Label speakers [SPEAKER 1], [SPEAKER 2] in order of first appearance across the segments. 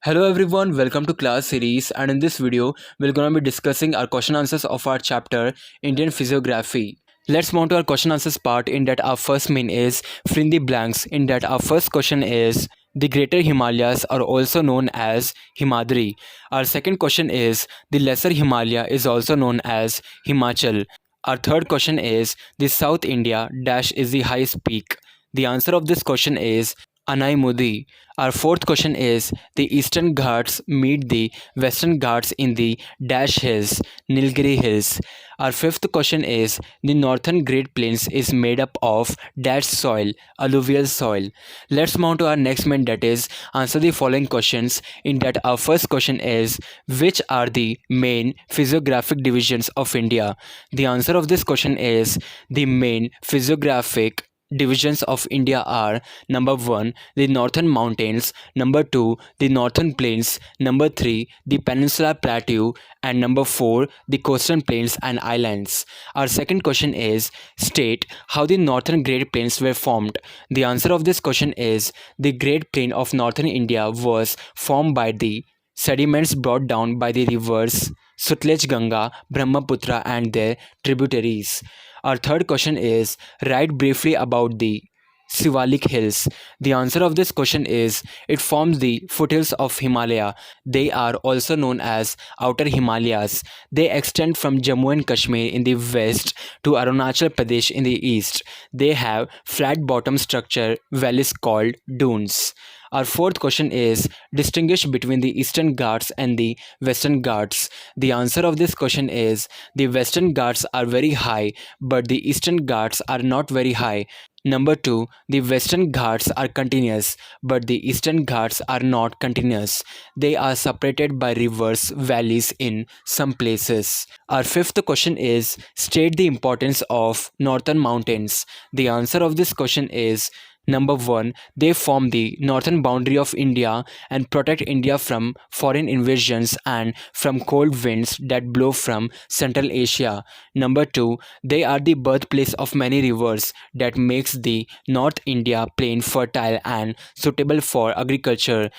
[SPEAKER 1] Hello everyone, welcome to class series, and in this video we're going to be discussing our question answers of our chapter Indian Physiography. Let's move on to our question answers part. In that our first main is fill in the blanks. In that our first question is the Greater Himalayas are also known as Himadri. Our second question is the Lesser Himalaya is also known as Himachal. Our third question is the South India dash is the highest peak. The answer of this question is Anaimudi. Our fourth question is the Eastern Ghats meet the Western Ghats in the Dash Hills, Nilgiri Hills. Our fifth question is the Northern Great Plains is made up of dash soil, alluvial soil. Let's move on to our next main, that is answer the following questions. In that our first question is which are the main physiographic divisions of India? The answer of this question is the main physiographic divisions of India are number 1 the northern mountains, number 2 the northern plains, number 3 the peninsular plateau, and number 4 the coastal plains and islands. Our second question is state how the northern Great Plains were formed. The answer of this question is the Great Plain of northern India was formed by the sediments brought down by the rivers Sutlej, Ganga, Brahmaputra and their tributaries. Our third question is write briefly about the Sivalik Hills. The answer of this question is it forms the foothills of Himalaya. They are also known as Outer Himalayas. They extend from Jammu and Kashmir in the west to Arunachal Pradesh in the east. They have flat bottom structure valleys called dunes. Our fourth question is distinguish between the Eastern Ghats and the Western Ghats. The answer of this question is the Western Ghats are very high, but the Eastern Ghats are not very high. Number 2, the Western Ghats are continuous, but the Eastern Ghats are not continuous. They are separated by rivers, valleys in some places. Our fifth question is state the importance of northern mountains. The answer of this question is number 1, they form the northern boundary of India and protect India from foreign invasions and from cold winds that blow from Central Asia. Number 2, they are the birthplace of many rivers that makes the North India plain fertile and suitable for agriculture.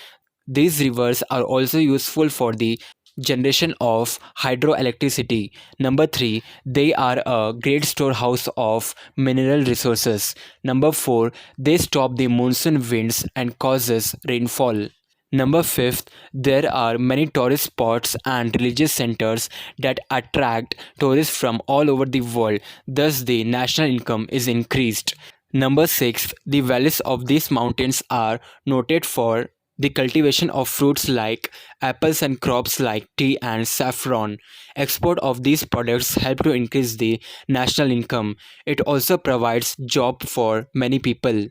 [SPEAKER 1] These rivers are also useful for the generation of hydroelectricity. Number 3, they are a great storehouse of mineral resources. Number 4, they stop the monsoon winds and causes rainfall. Number 5, there are many tourist spots and religious centers that attract tourists from all over the world. Thus, the national income is increased. Number 6, the valleys of these mountains are noted for the cultivation of fruits like apples and crops like tea and saffron. Export of these products help to increase the national income. It also provides job for many people.